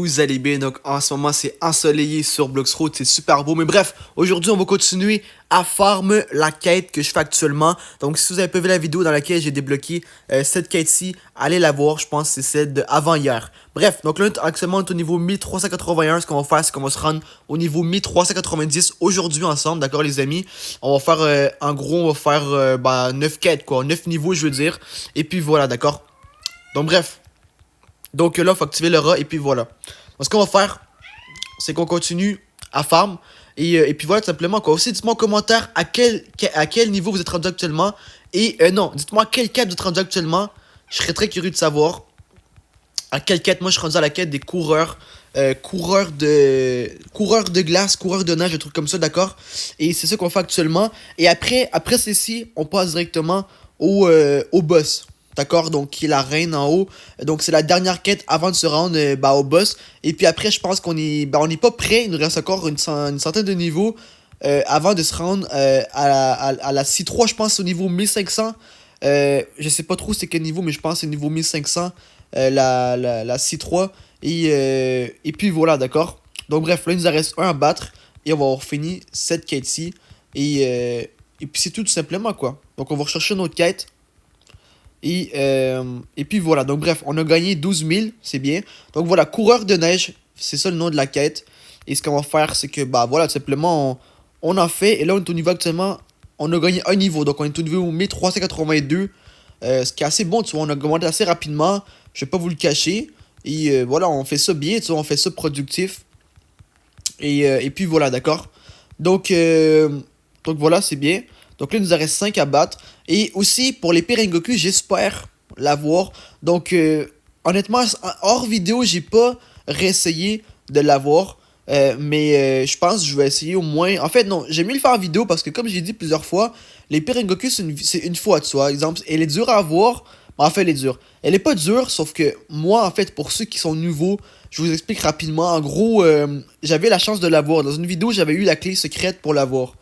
Vous allez bien, donc en ce moment c'est ensoleillé sur Bloxroad, c'est super beau. Mais bref, aujourd'hui on va continuer à farm la quête que je fais actuellement. Donc si vous avez pas vu la vidéo dans laquelle j'ai débloqué cette quête-ci, allez la voir, je pense que c'est celle de avant hier. Bref, donc là actuellement on est au niveau 1381, ce qu'on va faire c'est qu'on va se rendre au niveau 1390 aujourd'hui ensemble, d'accord les amis. On va faire, en gros on va faire 9 quêtes quoi, 9 niveaux je veux dire. Et puis voilà, d'accord. Donc bref. Donc là, il faut activer le rat et puis voilà. Donc, ce qu'on va faire, c'est qu'on continue à farm. Et puis voilà, tout simplement quoi. Aussi, dites-moi en commentaire à quel niveau vous êtes rendu actuellement. Et non, dites-moi quelle quête vous êtes rendu actuellement. Je serais très curieux de savoir à quelle quête. Moi, je suis rendu à la quête des coureurs. Coureurs de glace, coureurs de neige, des trucs comme ça, d'accord. Et c'est ça qu'on fait actuellement. Et après ceci, on passe directement au boss. D'accord, donc qui est la reine en haut. Donc c'est la dernière quête avant de se rendre au boss. Et puis après, je pense qu'on est, on n'est pas prêt. Il nous reste encore une centaine de niveaux avant de se rendre à la C3. Je pense au niveau 1500. Je sais pas trop c'est quel niveau, mais je pense c'est niveau 1500. La C3. Et puis voilà, d'accord. Donc bref, là il nous en reste un à battre. Et on va avoir fini cette quête-ci. Et puis c'est tout simplement quoi. Donc on va rechercher notre quête. Et puis voilà, donc bref, on a gagné 12 000, c'est bien. Donc voilà, coureur de neige, c'est ça le nom de la quête. Et ce qu'on va faire, c'est que, voilà, tout simplement, on en fait. Et là, on est au niveau actuellement, on a gagné un niveau. Donc on est au niveau 1382, ce qui est assez bon, tu vois, on a augmenté assez rapidement. Je vais pas vous le cacher. Et voilà, on fait ça bien, tu vois, on fait ça productif. Et puis voilà, d'accord. Donc, donc voilà, c'est bien. Donc là, il nous en reste 5 à battre. Et aussi, pour l'épée Rengoku, j'espère l'avoir. Donc, honnêtement, hors vidéo, j'ai pas réessayé de l'avoir. Mais je pense que je vais essayer au moins. En fait, non, j'aime mieux le faire en vidéo parce que, comme j'ai dit plusieurs fois, l'épée Rengoku, c'est une fois, tu vois. Exemple, elle est dure à avoir. Mais en fait, elle est dure. Elle est pas dure, sauf que moi, en fait, pour ceux qui sont nouveaux, je vous explique rapidement. En gros, j'avais la chance de l'avoir. Dans une vidéo, j'avais eu la clé secrète pour l'avoir.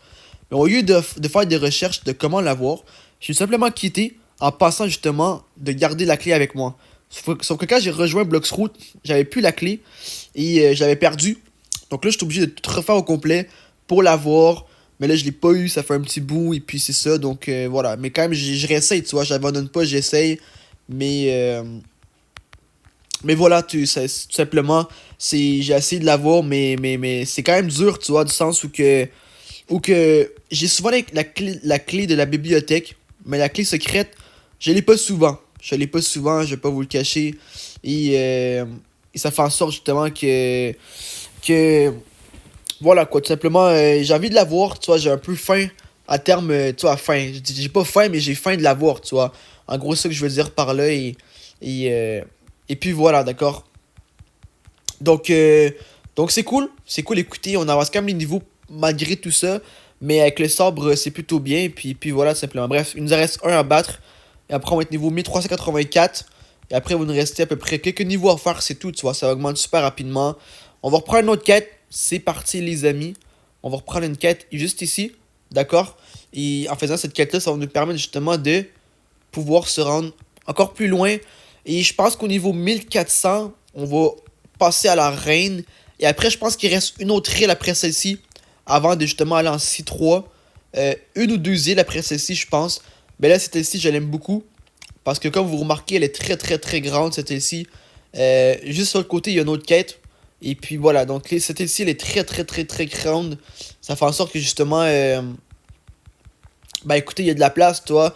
Mais au lieu de faire des recherches de comment l'avoir, j'ai simplement quitté en passant justement de garder la clé avec moi. Sauf que quand j'ai rejoint Bloxroot, j'avais plus la clé et j'avais perdu. Donc là, j'étais obligé de tout refaire au complet pour l'avoir. Mais là, je l'ai pas eu, ça fait un petit bout et puis c'est ça. Donc voilà. Mais quand même, je réessaye, tu vois. J'abandonne pas, j'essaye. Mais, mais voilà, tout simplement, j'ai essayé de l'avoir, mais c'est quand même dur, tu vois, du sens où que j'ai souvent la clé de la bibliothèque, mais la clé secrète, je l'ai pas souvent. Je l'ai pas souvent, je vais pas vous le cacher. Et ça fait en sorte justement que voilà quoi, tout simplement, j'ai envie de l'avoir, tu vois, j'ai un peu faim à terme, tu vois, faim. J'ai pas faim, mais j'ai faim de l'avoir, tu vois. En gros, c'est ça que je veux dire par là. Et, euh, et puis voilà, d'accord. Donc, donc c'est cool, écoutez, on avance quand même les niveaux malgré tout ça, mais avec le sabre, c'est plutôt bien, puis voilà, simplement. Bref, il nous en reste un à battre, et après on va être niveau 1384, et après il va nous rester à peu près quelques niveaux à faire, c'est tout, tu vois, ça augmente super rapidement. On va reprendre une autre quête, c'est parti les amis, on va reprendre une quête juste ici, d'accord? Et en faisant cette quête-là, ça va nous permettre justement de pouvoir se rendre encore plus loin. Et je pense qu'au niveau 1400, on va passer à la reine. Et après, je pense qu'il reste une autre île après celle-ci. Avant de justement aller en C3. Une ou deux îles après celle-ci, je pense. Mais là, cette île-ci, je l'aime beaucoup. Parce que comme vous remarquez, elle est très très très grande, cette île-ci. Juste sur le côté, il y a une autre quête. Et puis voilà, donc cette île-ci, elle est très très très très grande. Ça fait en sorte que justement, bah écoutez, il y a de la place, toi.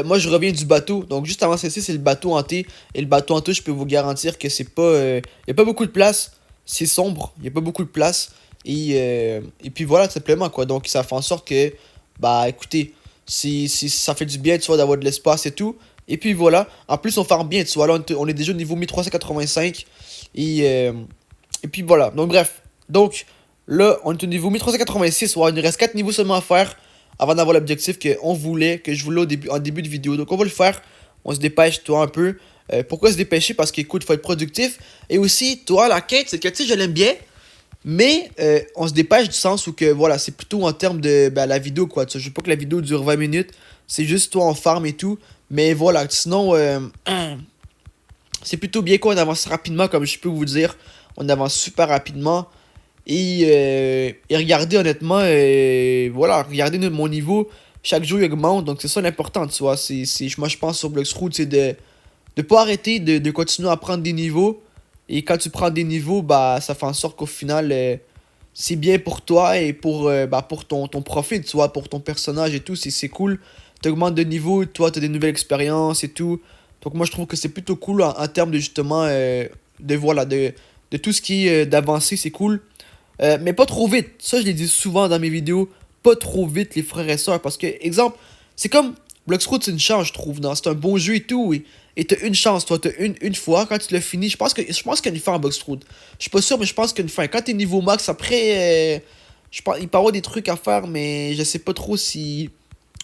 Moi, je reviens du bateau. Donc, juste avant celle-ci, c'est le bateau hanté. Et le bateau hanté, je peux vous garantir que c'est pas. Il n'y a pas beaucoup de place. C'est sombre. Il n'y a pas beaucoup de place. Et puis voilà, tout simplement, quoi. Donc, ça fait en sorte que. Bah écoutez, si ça fait du bien, tu vois, d'avoir de l'espace et tout. Et puis voilà. En plus, on farm bien, tu vois. Là, on est déjà au niveau 1385. Et puis voilà. Donc, bref. Donc, là, on est au niveau 1386. Ouais, il nous reste 4 niveaux seulement à faire avant d'avoir l'objectif qu'on voulait, que je voulais en début de vidéo. Donc on va le faire, on se dépêche, toi, un peu. Pourquoi se dépêcher? Parce qu'écoute, faut être productif. Et aussi, toi, la quête, cette quête-ci, je l'aime bien. Mais on se dépêche du sens où que, voilà, c'est plutôt en termes de la vidéo, quoi. Tu sais, je veux pas que la vidéo dure 20 minutes. C'est juste toi en farm et tout. Mais voilà, sinon, c'est plutôt bien qu'on avance rapidement, comme je peux vous dire. on avance super rapidement. Et regardez honnêtement, voilà, regardez mon niveau, chaque jour il augmente, donc c'est ça l'important, tu vois. Moi je pense sur Bloxroot, c'est de pas arrêter, de continuer à prendre des niveaux. Et quand tu prends des niveaux, bah ça fait en sorte qu'au final, c'est bien pour toi et pour ton profil, tu vois, pour ton personnage et tout, c'est cool. Tu augmentes de niveau, toi tu as des nouvelles expériences et tout. Donc moi je trouve que c'est plutôt cool en termes de justement, voilà, de tout ce qui est d'avancée, c'est cool. Mais pas trop vite. Ça, je l'ai dit souvent dans mes vidéos. Pas trop vite, les frères et sœurs. Parce que, exemple, c'est comme Bloxroot, c'est une chance, je trouve. C'est un bon jeu et tout. Et t'as une chance, toi. T'as une fois. Quand tu l'as fini, je pense qu'il y a une fin en Bloxroot. Je suis pas sûr, mais je pense qu'il y a une fin. Quand t'es niveau max, après, je pense, il peut y avoir des trucs à faire, mais je sais pas trop si.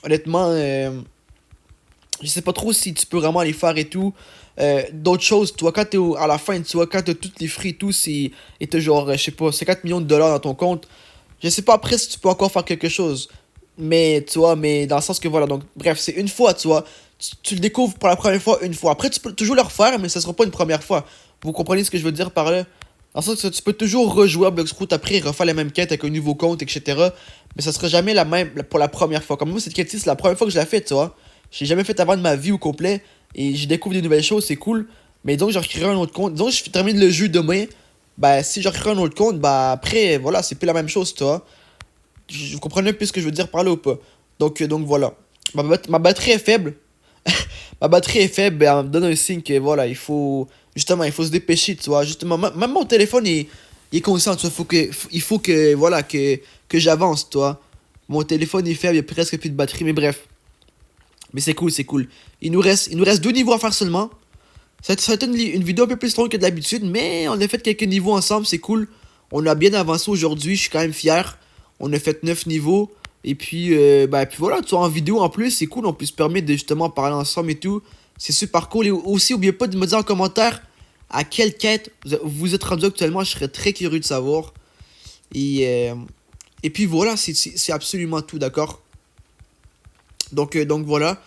Honnêtement, je sais pas trop si tu peux vraiment les faire et tout. D'autres choses, tu vois, quand à la fin, tu vois, quand t'as toutes les frais et tout, et t'as genre, je sais pas, 50 millions de dollars dans ton compte, je sais pas après si tu peux encore faire quelque chose. Mais, tu vois, mais dans le sens que voilà, donc, bref, c'est une fois, tu vois. Tu le découvres pour la première fois une fois. Après, tu peux toujours le refaire, mais ça sera pas une première fois. Vous comprenez ce que je veux dire par là? Dans le sens que tu peux toujours rejouer à Bloxroot après, refaire la même quête avec un nouveau compte, etc. Mais ça sera jamais la même pour la première fois. Comme moi, cette quête-ci, c'est la première fois que je l'ai faite, tu vois. J'ai jamais fait avant de ma vie au complet. Et je découvre des nouvelles choses, c'est cool. Mais donc, je recréerai un autre compte. Donc, je termine le jeu demain. Bah, si je recrée un autre compte, bah, après, voilà, c'est plus la même chose, tu vois. Vous comprenez un peu ce que je veux dire par là ou pas? Donc voilà. Ma batterie est faible. Ma batterie est faible, ben, elle me donne un signe que voilà, justement, il faut se dépêcher, tu vois. Justement, même mon téléphone, il est conscient, tu vois. Il faut que, voilà, que j'avance, tu vois. Mon téléphone est faible, il y a presque plus de batterie, mais bref. Mais c'est cool, c'est cool. Il nous reste 2 niveaux à faire seulement. Ça va être une vidéo un peu plus longue que d'habitude, mais on a fait quelques niveaux ensemble, c'est cool. On a bien avancé aujourd'hui, je suis quand même fier. On a fait 9 niveaux. Et puis, puis voilà, tu vois, en vidéo en plus, c'est cool. On peut se permettre de justement parler ensemble et tout. C'est super cool. Et aussi, n'oubliez pas de me dire en commentaire à quelle quête vous êtes rendu actuellement. Je serais très curieux de savoir. Et, euh, et puis voilà, c'est absolument tout, d'accord? Donc voilà.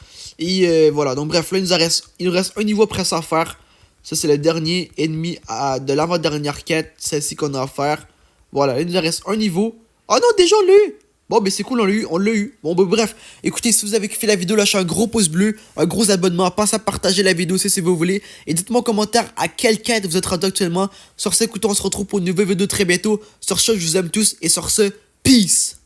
Voilà, donc bref, là il nous reste un niveau presque à faire. Ça, c'est le dernier ennemi de l'avant-dernière quête, celle-ci qu'on a à faire. Voilà, il nous reste un niveau. Oh non, déjà on l'a eu! Bon, ben c'est cool, on l'a eu. Bon, ben bref, écoutez, si vous avez kiffé la vidéo, lâchez un gros pouce bleu, un gros abonnement, pensez à partager la vidéo si vous voulez. Et dites-moi en commentaire à quelle quête vous êtes rendu actuellement. Sur ce, écoutez, on se retrouve pour une nouvelle vidéo très bientôt. Sur ce, je vous aime tous et sur ce, peace!